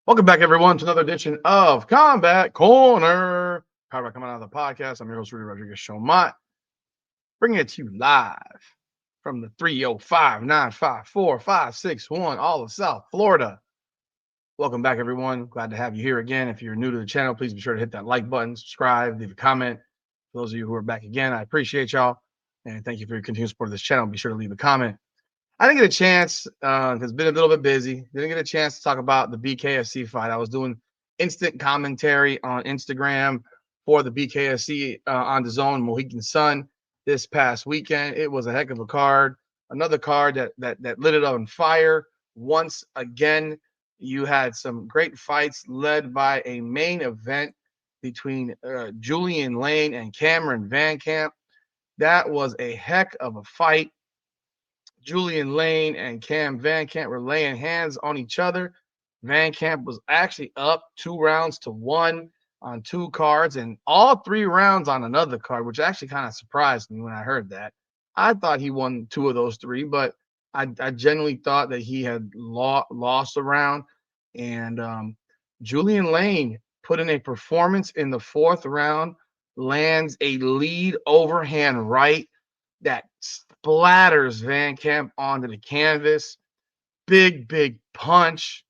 Welcome back, everyone, to another edition of Combat Corner. Powered by Coming Out of the Podcast. I'm your host, Rudy Rodriguez Showmont, bringing it to you live from the 305-954-561, all of South Florida. Welcome back, everyone. Glad to have you here again. If you're new to the channel, please be sure to hit that like button, subscribe, leave a comment. For those of you who are back again, I appreciate y'all. And thank you for your continued support of this channel. Be sure to leave a comment. I didn't get a chance because it's been a little bit busy. Didn't get a chance to talk about the BKFC fight. I was doing instant commentary on Instagram for the BKFC on the Zone Mohegan Sun this past weekend. It was a heck of a card. Another card that lit it on fire. Once again, you had some great fights led by a main event between Julian Lane and Cameron Vancamp. That was a heck of a fight. Julian Lane and Cam Vancamp were laying hands on each other. Vancamp was actually up 2-1 on two cards and all 3 rounds on another card, which actually kind of surprised me when I heard that. I thought he won 2 of those 3, but I genuinely thought that he had lost a round. And Julian Lane put in a performance in the 4th round, lands a lead overhand right that splatters Vancamp onto the canvas. Big punch.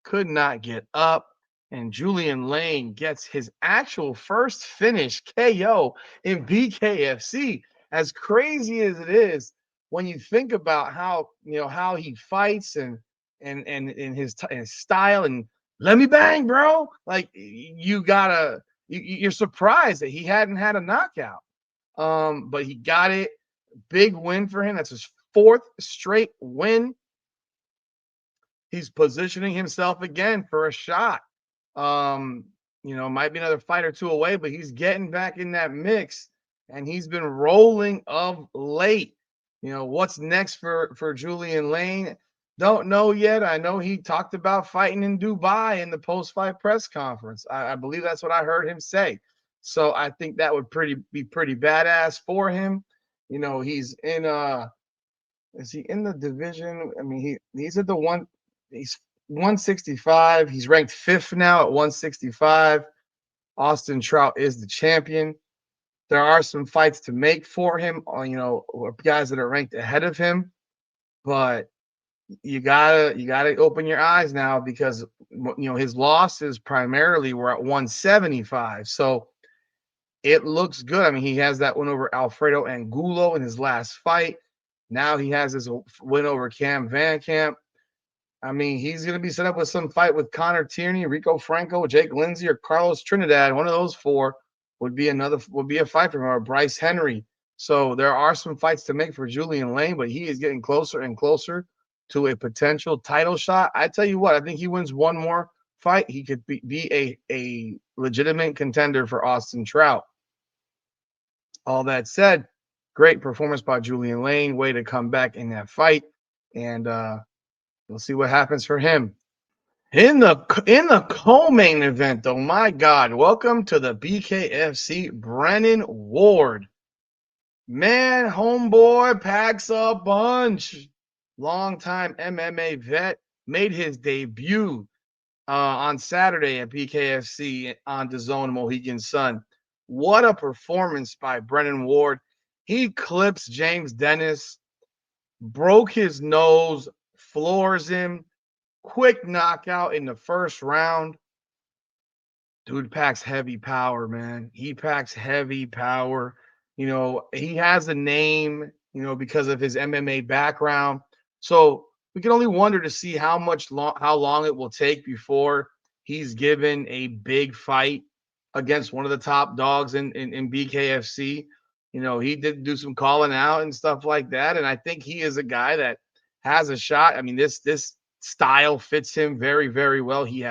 Could not get up. And Julian Lane gets his actual first finish KO in BKFC. As crazy as it is, when you think about how he fights and his style and let me bang, bro. Like you're surprised that he hadn't had a knockout. But he got it. Big win for him. That's his 4th straight win. He's positioning himself again for a shot. Might be another fight or 2 away, but he's getting back in that mix, and he's been rolling of late. What's next for Julian Lane? Don't know yet. I know he talked about fighting in Dubai in the post-fight press conference. I believe that's what I heard him say. So I think that would be pretty badass for him. He's in is he in the division? I mean, he's at he's 165. He's ranked 5th now at 165. Austin Trout is the champion. There are some fights to make for him, or guys that are ranked ahead of him, but you gotta open your eyes now because his losses primarily were at 175. So it looks good. I mean, he has that win over Alfredo Angulo in his last fight. Now he has his win over Cam Vancamp. I mean, he's going to be set up with some fight with Connor Tierney, Rico Franco, Jake Lindsay, or Carlos Trinidad. One of those 4 would be a fight for him, or Bryce Henry. So there are some fights to make for Julian Lane, but he is getting closer and closer to a potential title shot. I tell you what, I think he wins one more fight, he could be a legitimate contender for Austin Trout. All that said, great performance by Julian Lane. Way to come back in that fight, and we'll see what happens for him in the co-main event. Though, my God, welcome to the BKFC, Brennan Ward. Man, homeboy packs a bunch. Longtime MMA vet made his debut on Saturday at BKFC on the Zone Mohegan Sun. What a performance by Brennan Ward. He clips James Dennis, broke his nose, floors him, quick knockout in the 1st round. Dude packs heavy power, man. He packs heavy power. He has a name, because of his MMA background. So we can only wonder to see how long it will take before he's given a big fight against one of the top dogs in BKFC. He did do some calling out and stuff like that, and I think he is a guy that has a shot. I mean, this style fits him very, very well. He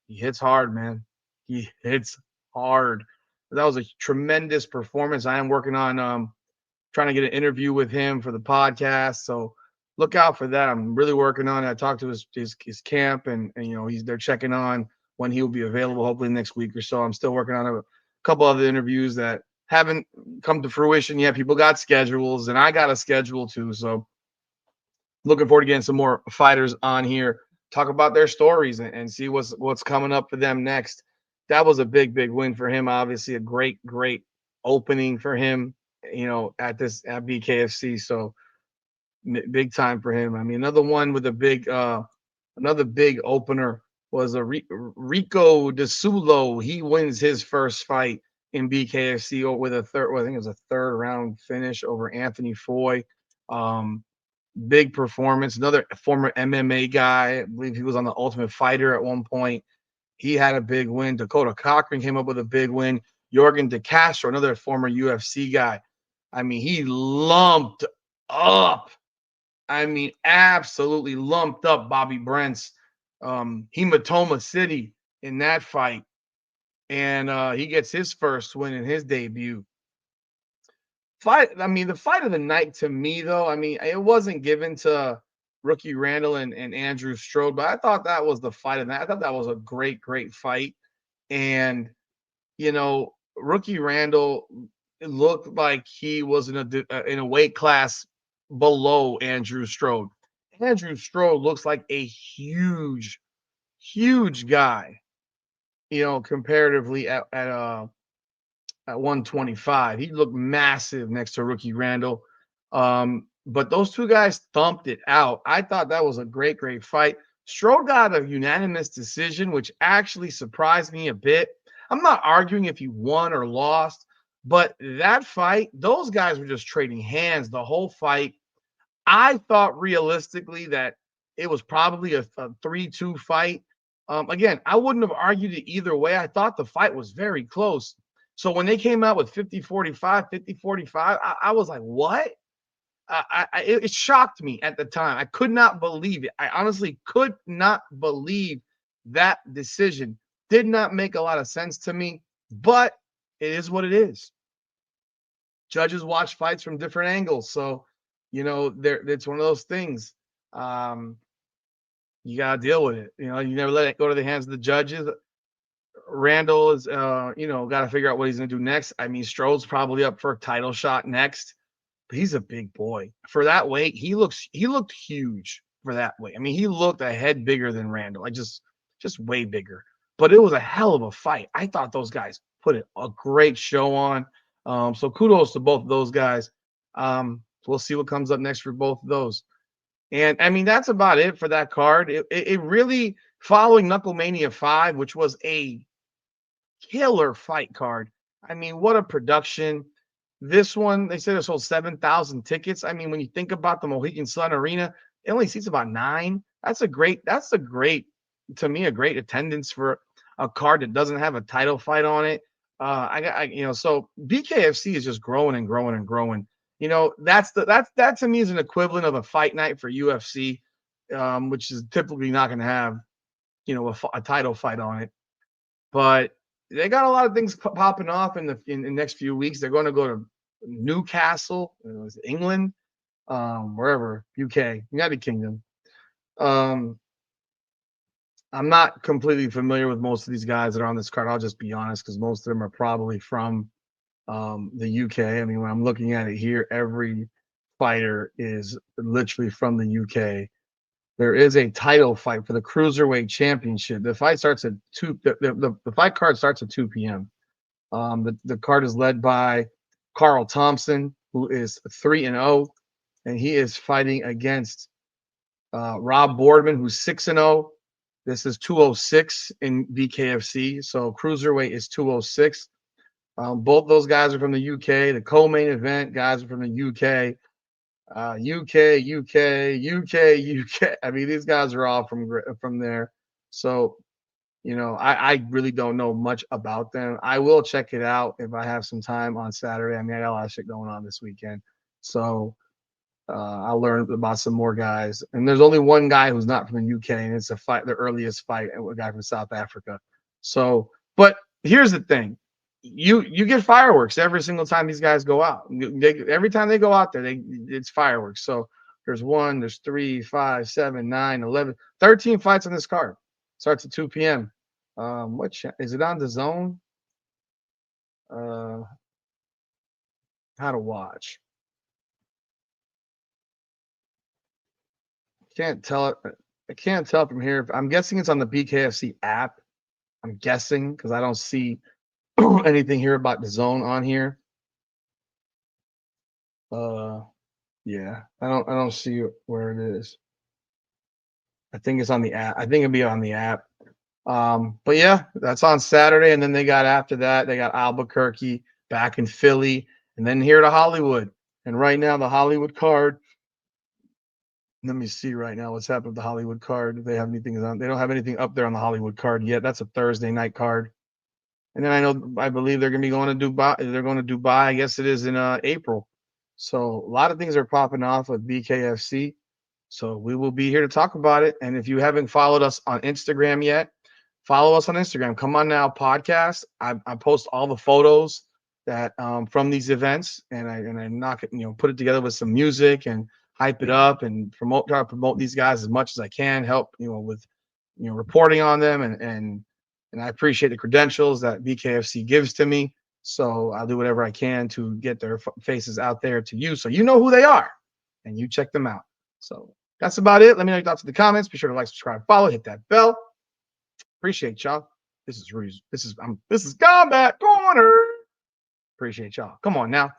hits hard, man. He hits hard. That was a tremendous performance. I am working on trying to get an interview with him for the podcast, so look out for that. I'm really working on it. I talked to his camp, and they're checking on when he will be available, hopefully next week or so. I'm still working on a couple other interviews that haven't come to fruition yet. People got schedules, and I got a schedule too. So looking forward to getting some more fighters on here talk about their stories and see what's coming up for them next. That was a big win for him. Obviously, a great opening for him. At BKFC. So big time for him. I mean, another one with another big opener was a Rico DeSulo. He wins his first fight in BKFC with a third. Well, I think it was a third round finish over Anthony Foy. Um, Big performance. Another former MMA guy. I believe he was on the Ultimate Fighter at one point. He had a big win. Dakota Cochran came up with a big win. Jorgen De Castro, another former UFC guy. I mean, he lumped up. I mean, absolutely lumped up Bobby Brent's Hematoma City in that fight. And he gets his first win in his debut. The fight of the night to me, though, I mean, it wasn't given to Rookie Randall and Andrew Strode, but I thought that was the fight of that. I thought that was a great fight. And, Rookie Randall looked like he was in a weight class below Andrew Strode. Andrew Strode looks like a huge guy, comparatively at 125. He looked massive next to Rookie Randall. But those two guys thumped it out. I thought that was a great fight. Strode got a unanimous decision, which actually surprised me a bit. I'm not arguing if he won or lost, but that fight, those guys were just trading hands the whole fight. I thought realistically that it was probably a 3-2 fight. Again, I wouldn't have argued it either way. I thought the fight was very close. So when they came out with 50-45, 50-45, I was like, what? It shocked me at the time. I could not believe it. I honestly could not believe that decision. Did not make a lot of sense to me, but it is what it is. Judges watch fights from different angles. So, it's one of those things. You got to deal with it. You never let it go to the hands of the judges. Randall is, got to figure out what he's going to do next. I mean, Strode's probably up for a title shot next. But he's a big boy. For that weight, he looked huge for that weight. I mean, he looked a head bigger than Randall. Like just way bigger. But it was a hell of a fight. I thought those guys put a great show on. So kudos to both of those guys. We'll see what comes up next for both of those. And I mean, that's about it for that card. It really, following Knucklemania 5, which was a killer fight card. I mean, what a production. This one, they said it sold 7,000 tickets. I mean, when you think about the Mohegan Sun Arena, it only seats about 9. That's a great, to me, a great attendance for a card that doesn't have a title fight on it. So BKFC is just growing and growing and growing. That to me is an equivalent of a fight night for UFC, which is typically not going to have, a title fight on it. But they got a lot of things popping off in the next few weeks. They're going to go to Newcastle, England, wherever, UK, United Kingdom. I'm not completely familiar with most of these guys that are on this card. I'll just be honest, because most of them are probably from the UK. I mean, when I'm looking at it here, every fighter is literally from the UK. There is a title fight for the Cruiserweight Championship. The fight starts at 2. The fight card starts at 2 p.m. The card is led by Carl Thompson, who is 3-0, and he is fighting against Rob Boardman, who's 6-0. This is 206 in BKFC, so Cruiserweight is 206. Both those guys are from the UK. The co-main event guys are from the UK. UK. I mean, these guys are all from there. So, I really don't know much about them. I will check it out if I have some time on Saturday. I mean, I got a lot of shit going on this weekend. So I'll learn about some more guys. And there's only one guy who's not from the UK, and it's the earliest fight, a guy from South Africa. So, but here's the thing. You get fireworks every single time these guys go out. Every time they go out there, it's fireworks. So there's 3, 5, 7, 9, 11, 13 fights on this card. Starts at 2 p.m. Is it on the zone? How to watch. Can't tell it. I can't tell from here. I'm guessing it's on the BKFC app. I'm guessing because I don't see anything here about the zone on here. Yeah, I don't see where it is. I think it's on the app. I think it'll be on the app. But yeah, that's on Saturday, and then they got after that, they got Albuquerque back in Philly, and then here to Hollywood. And right now, the Hollywood card. Let me see right now what's happened with the Hollywood card. If they have anything on, they don't have anything up there on the Hollywood card yet. That's a Thursday night card. And then I believe they're gonna be going to Dubai. They're going to Dubai. I guess it is in April. So a lot of things are popping off with BKFC. So we will be here to talk about it. And if you haven't followed us on Instagram yet, follow us on Instagram. Come on now, podcast. I post all the photos that from these events, and I knock it, put it together with some music and hype it up and try to promote these guys as much as I can. Help with reporting on them, and I appreciate the credentials that BKFC gives to me. So I'll do whatever I can to get their faces out there to you, so you know who they are, and you check them out. So that's about it. Let me know your thoughts in the comments. Be sure to like, subscribe, follow, hit that bell. Appreciate y'all. This is Combat Corner. Appreciate y'all. Come on now.